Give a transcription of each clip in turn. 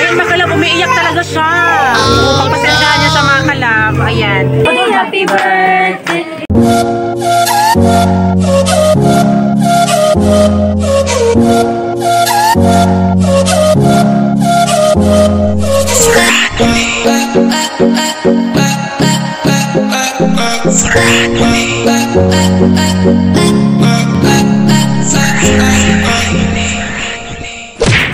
Ayan, mga kalab, umiiyak talaga siya. Pagpasensyahan niya siya, mga kalab. Ayan. Happy birthday!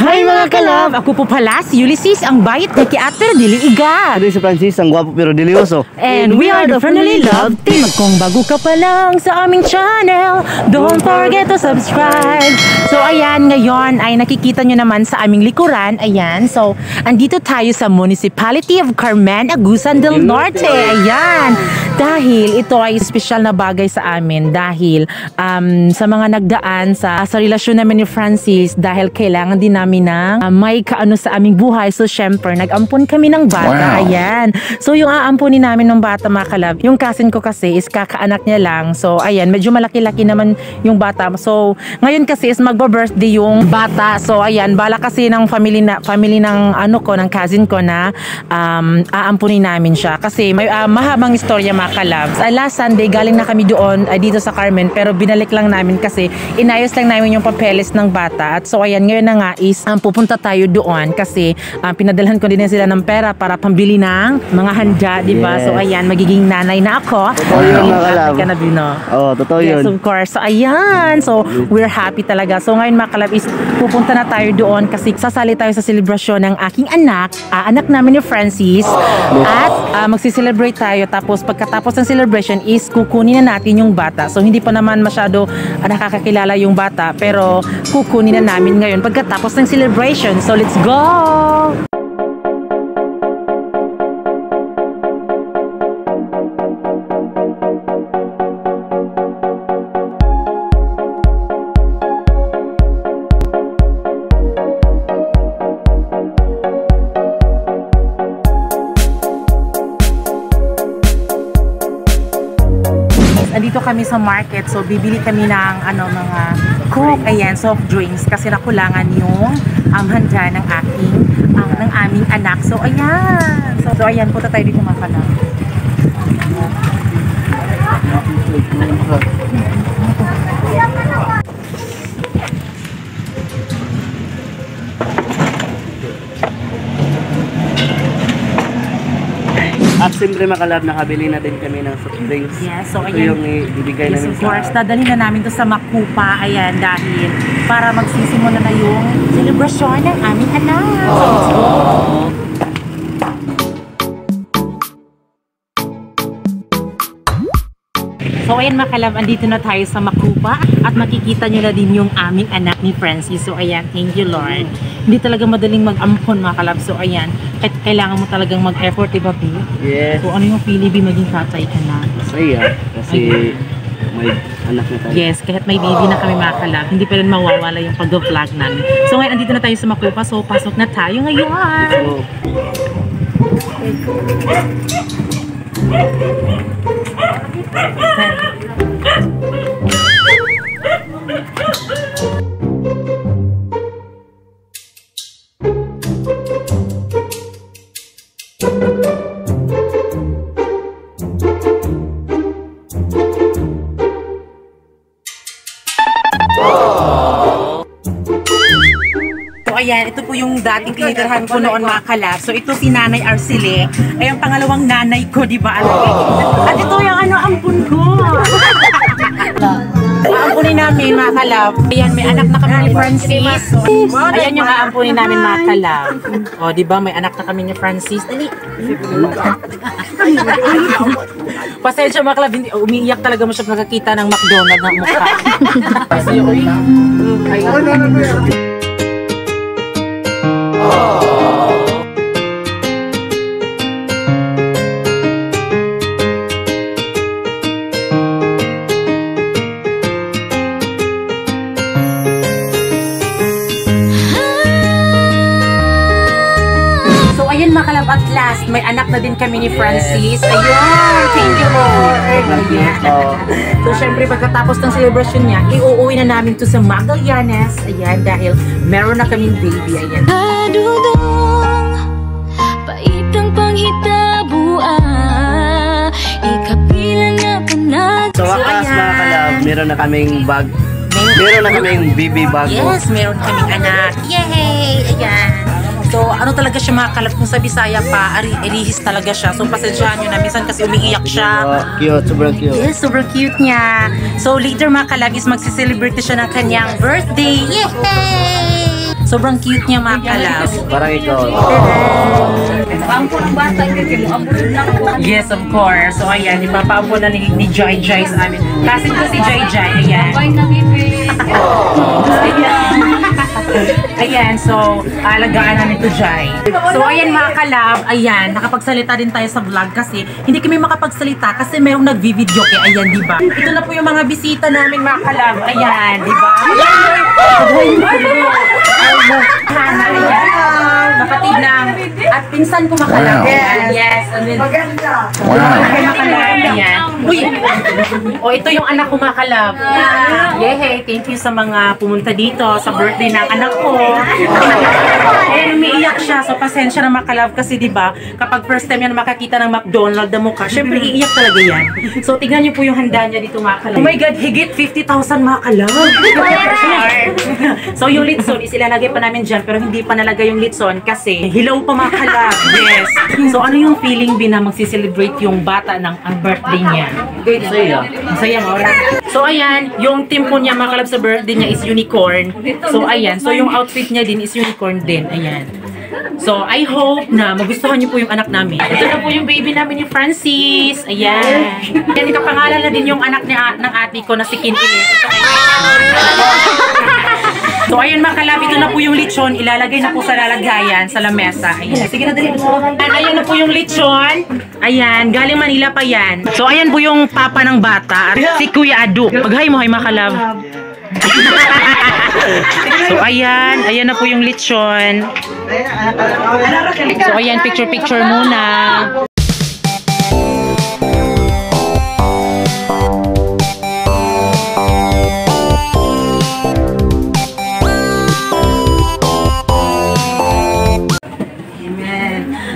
Hi mga kalab! Ako po pala si Ulysses, ang bayit na kiat pero dili iga. Ako si Francis, ang gwapo pero dilioso. And we are the Friendly Love Team. Kung bago ka pa lang sa aming channel, don't forget to subscribe. So ayan, ngayon ay nakikita nyo naman sa aming likuran. Ayan, so andito tayo sa Municipality of Carmen, Agusan del Norte. Ayan, dahil ito ay special na bagay sa amin. Dahil sa mga nagdaan sa relasyon namin ni Francis, dahil kailangan din namin ng may kaano sa aming buhay. So syempre, nag-ampon kami ng bata. Wow. Ayan. So yung aamponin namin ng bata, mga kalab, yung cousin ko kasi is kakaanak niya lang. So ayan, medyo malaki-laki naman yung bata. So ngayon kasi is magba-birthday yung bata. So ayan, bala kasi ng family ng ano ko, ng cousin ko na aamponin namin siya. Kasi may mahabang istorya, mga kalab. Last Sunday, galing na kami doon dito sa Carmen, pero binalik lang namin kasi inayos lang namin yung papeles ng bata. At so ayan, ngayon na nga is pupunta tayo doon kasi pinadalhan ko din sila ng pera para pambili ng mga handa, di ba? Yes. So ayan, magiging nanay na ako. Totoo yun, mga kalab. Oo, totoo yun. Yes, of course. So ayan, so we're happy talaga. So ngayon, mga kalab, is pupunta na tayo doon kasi sasali tayo sa selebrasyon ng aking anak, anak namin ni Francis. At magsi-celebrate tayo, tapos pagkatapos ng celebration is kukunin na natin yung bata. So hindi pa naman masyado nakakakilala yung bata, pero kukunin na namin ngayon pagkatapos ng celebration. So let's go! Andito kami sa market, so bibili kami ng mga coke, ayan, soft drinks kasi nakulangan yung handa ng aming anak. So ayan. So ayan, punta tayo dito, mga kalab. Siyempre, mga kalab, nakabili na din kami ng soft drinks. Yes, so ito ayan. yung ibibigay namin of course, dadalhin na namin to sa Makupa, ayan, dahil para magsisimula na yung celebration ng aming anak. So let's go! So ayan, mga kalab, andito na tayo sa Makupa at makikita nyo na din yung aming anak ni Francis. So ayan, thank you Lord. Hindi talaga madaling mag-ampon, mga kalab. So ayan, kailangan mo talagang mag-effort, diba, B? Yes. So ano yung feeling, B, maging tatay ka na? Masaya, kasi may anak na tayo. Yes, kahit may baby na kami, mga kalab, hindi pa rin mawawala yung pag-vlog namin. So ngayon, andito na tayo sa Makupa. So pasok na tayo ngayon. Ayan, ito po yung dating tinitirhan ko noon, mga kalab. So ito si Nanay Arcele, ay ang pangalawang nanay ko, di ba? At ito yung ampun ko. Aampunin namin, mga kalab. Ayan, may anak na kami ni Francis. Ayan yung aampunin namin, mga kalab. O, di ba, may anak na kami ni Francis. Dali. Pasensya, mga kalab, umiiyak talaga mo siya nakakita ng McDonald's ng mukha. Mga kalab, at last, may anak na din kami ni Francis. Ayun! Thank you, Lord! Ayan. So, syempre, pagkatapos ng celebration niya, iuuwi na namin to sa Magallanes. Ayan, dahil meron na kaming baby. Ayan. na kaming bag. Meron na kaming baby bago. Yes, meron kaming anak. Yay! Ayan. So, ano talaga siya mga kalab, kung sa Bisaya pa, arihis talaga siya. So, pasensyahan nyo na. Minsan kasi umiiyak siya. Cute, sobrang cute. Yes, sobrang cute niya. So, later mga kalab is magsiselebrate siya ng kanyang birthday. Yay! Sobrang cute niya mga kalab. Parang ikaw. Pampo ng bata, hindi mo abulod lang po. Yes, of course. So, ayan, ipapaampo na ni Joy Joy sa amin. Kasi ko si Joy Joy, ayan. Bye na, baby. Ayan, so, alagaan namin to Joy. So, ayan mga kalab, ayan, nakapagsalita din tayo sa vlog kasi hindi kami makapagsalita kasi merong nagvi-video kaya ayan, di ba? Ito na po yung mga bisita namin mga kalab, ayan, di ba? Hana, ayan. Kapatid ng at pinsan ko makalab. Yes. Maganda. Makalab, ayan. Uy! O, ito yung anak ko makalab. Yehey, thank you sa mga pumunta dito sa birthday ng anak ko. Ayan, umiiyak siya. So, pasensya na makalab kasi diba, kapag first time yan makakita ng McDonald's na mukha, syempre iiyak talaga yan. So, tignan niyo po yung handa niya dito makalab. Oh my God, higit 50,000 makalab. So, yung litson is ilalagay pa namin dyan, pero hindi pa nalagay yung litson kasi hilaw pa makalab. Yes. So, ano yung feeling na magsiselebrate yung bata ng ang birthday niya? Saya. Masaya mo. So, ayan, yung team po niya makalab sa birthday niya is unicorn. So, ayan. So, yung outfit niya din is unicorn din. Ayan. So, I hope na magustuhan niyo po yung anak namin. Ito na po yung baby namin ni Francis. Ayan. Yan, ikapangalan na din yung anak ng ate ko na si Kintilis. So, ayun mga kalab, ito na po yung lechon. Ilalagay na po sa lalagayan, sa lamesa. Ayan. Sige na, dali. Ayan na po yung lechon. Ayan, galing Manila pa yan. So, ayan po yung papa ng bata. Si Kuya Adu. Mag-hi mo, hi mga kalab. So, ayan. Ayan na po yung lechon. So, ayan, picture-picture muna.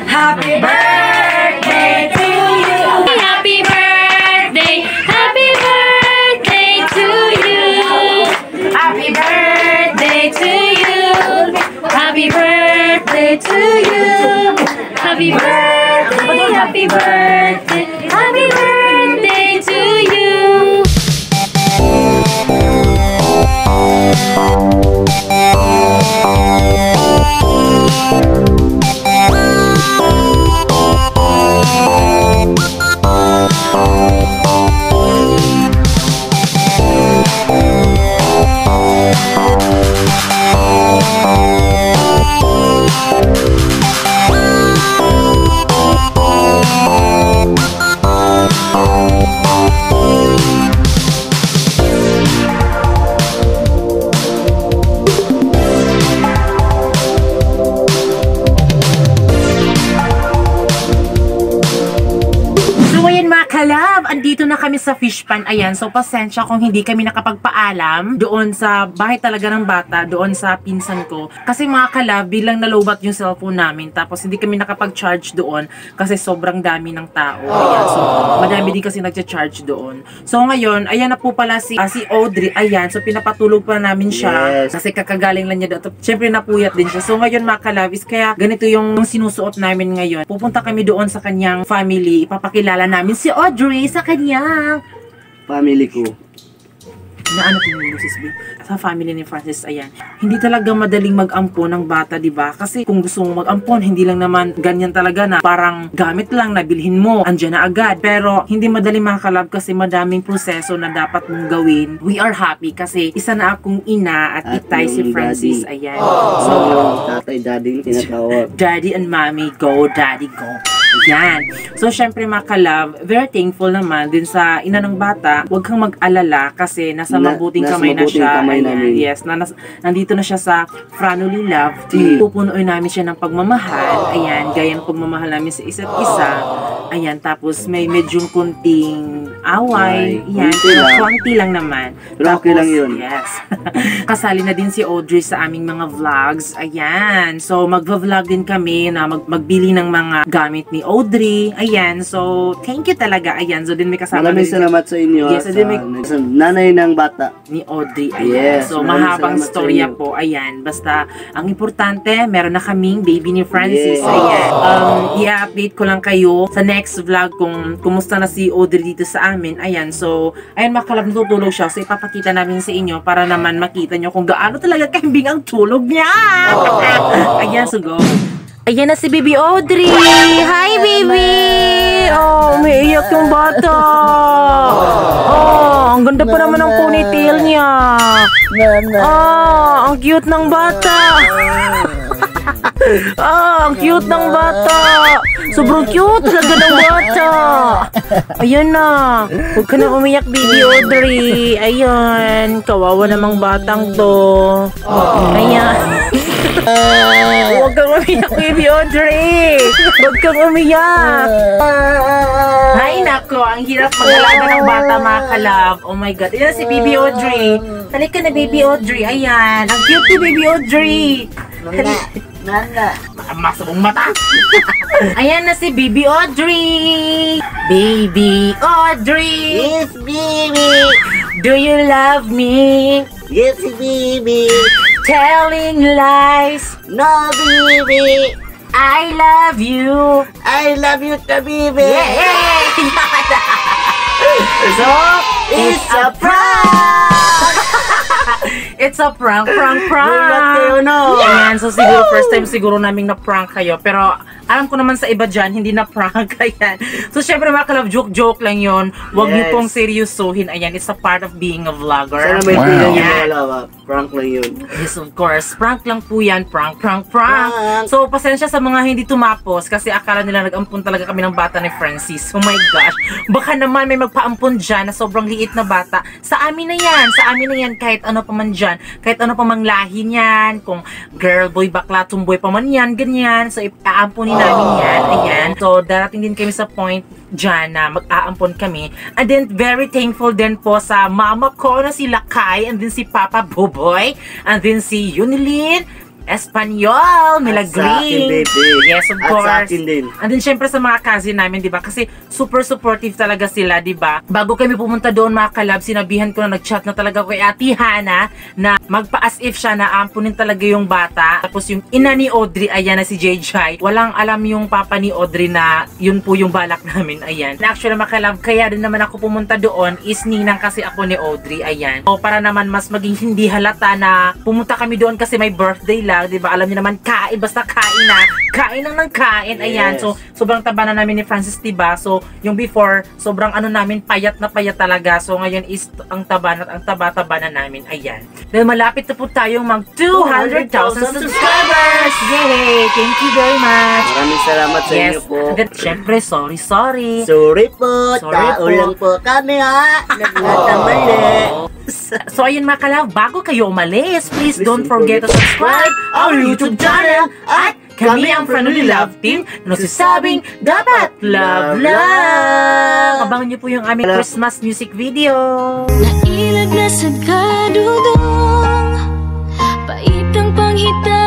Happy birthday to you. Happy birthday. Happy birthday to you. Happy birthday to you. Happy birthday to you. Happy birthday. Happy birthday. Happy birthday to you. Kalab, andito na kami sa fish pan. Ayan, so pasensya kung hindi kami nakapagpaalam doon sa bahay talaga ng bata, doon sa pinsan ko. Kasi mga kalab, bilang nalobat yung cellphone namin, tapos hindi kami nakapag-charge doon kasi sobrang dami ng tao. Ayan, so madami din kasi nagcha-charge doon. So ngayon, ayan na po pala si Audrey. Ayan, so pinapatulog pa namin siya. Kasi kakagaling lang niya doon. Siyempre napuyat din siya. So ngayon mga kalab, is kaya ganito yung sinusuot namin ngayon. Pupunta kami doon sa kanyang family. Ipapakilala namin si Audrey sa kanyang Family ko. na ano po yung sis B? Sa family ni Francis, ayan. Hindi talaga madaling mag-ampon ng bata, di ba? Kasi kung gusto mo mag-ampon, hindi lang naman ganyan talaga na parang gamit lang na bilhin mo, andyan na agad. Pero hindi madaling makakalab kasi madaming proseso na dapat mong gawin. We are happy kasi isa na akong ina at itay si Francis, daddy. ayan. So, tatay, daddy, tinatawag. Daddy and mommy, go, daddy, go. Yan. So, syempre mga kalab, very thankful naman din sa ina ng bata. Huwag kang mag-alala kasi nasa mabuting kamay na siya. Kamay namin. Yes, nandito na siya sa Franoli Love. Pupunuin namin siya ng pagmamahal. Ayan, gaya ng pagmamahal namin sa isa't isa. Ayan, tapos may medyong kunting away. Away. Yan, Konti pero lang. konti lang naman. Pero okay lang yun. Yes. Kasali na din si Audrey sa aming mga vlogs. Ayan. So, magva-vlog din kami na magbili ng mga gamit ni Audrey. Ayan. So, thank you talaga. Ayan. So, din may kasama Maraming din salamat sa inyo. Yes, sa, din may- sa nanay ng bata. ni Audrey. Ayan. Yes, So, maraming mahabang salamat sa storya inyo. po. Ayan. Basta, ang importante, meron na kaming baby ni Francis. Yes. Ayan. I-update ko lang kayo sa next vlog kung kumusta na si Audrey dito sa amin. Ayan. So, ayan mga kalab, natutulog siya. So, ipapakita namin sa inyo para naman makita nyo kung gaano talaga kambing ang tulog niya. Ayan. So, go. Ayan na si Baby Audrey. Hi, baby! Oh, umiiyak yung bata. Oh, ang ganda pa naman ng ponytail niya. Oh, ang cute ng bata. Ah, ang cute ng bata. Sobrang cute talaga ng bata. Ayan na. Huwag ka na umiyak, Baby Audrey. Ayan. Kawawa namang batang to. Ayan. Huwag kang umiyak, Baby Audrey. Huwag kang umiyak. Ay, nako. Ang hirap mag-alaga ng bata, mga kalab. Oh my God. Ayan si Baby Audrey. Halika na, Baby Audrey. Ayan. Ang cute ni Baby Audrey. Nana. Masabong mata. Ayan na si Baby Audrey. Baby Audrey. Yes, baby. Do you love me? Yes, baby. Telling lies. No, baby. I love you. I love you, baby. Yay! So, it's a prank! It's a prank. Not kayo, no. Ayan, so siguro first time siguro naming na-prank kayo. Pero alam ko naman sa iba dyan, hindi na-prank. Ayan. So syempre mga kalab, joke-joke lang yon. Huwag niyo Yes. pong seryosohin. Ayan, it's a part of being a vlogger. Sana may tingnan yung Ayan. mga lawa. Prank lang yun. Yes, of course. Prank lang po yan. Prank. Prank. So, pasensya sa mga hindi tumapos kasi akala nila nag-ampun talaga kami ng bata ni Francis. Oh my gosh. Baka naman may magpaampun dyan na sobrang liit na bata. Sa amin na yan. Sa amin na yan. Kahit ano pa man dyan. Kahit ano pa mang lahi niyan. Kung girl, boy, bakla, tumboy pa man yan. Ganyan. So, aampunin namin yan. Ayan. So, darating din kami sa point dyan na mag-aampon kami. And then, very thankful din po sa mama ko na si Lakay, and then si Papa Boboy, and then si Yunilin Espanyol, At sa akin, Milagring. baby. Yes, of At sa course. akin din. And then, syempre sa mga cousin namin, di ba? Kasi super supportive talaga sila, di ba? Bago kami pumunta doon, mga kalab, sinabihan ko na nag-chat na talaga ko kay Ate Hana na magpa-as if siya na ampunin talaga yung bata. Tapos yung ina ni Audrey, ayan na si JJ. Walang alam yung papa ni Audrey na yun po yung balak namin, ayan. Na actually, mga kalab, kaya din naman ako pumunta doon is ninang kasi ako ni Audrey, ayan. So, para naman mas maging hindi halata na pumunta kami doon kasi may birthday lang, di ba? Alam niyo naman, kain, basta kain na. Kain lang ng kain, ayan. Yes. So, sobrang taba na namin ni Francis, di ba? So, yung before, sobrang ano namin, payat na payat talaga. So, ngayon is ang taba na namin, ayan. Dahil malapit na po tayong mag 200,000 subscribers! Yay! Thank you very much! Maraming salamat sa inyo po. And then, syempre, sorry. Sorry po. Sorry Tao po. lang po kami, ha. Nagkakamali. So, ayun mga kalab, bago kayo umalis, please don't forget to subscribe our YouTube channel at kami ang Friendly Love Team na nasasabing dapat love lang! Abangan niyo po yung aming Christmas music video! Nailag na sa kadudong, paitang panghita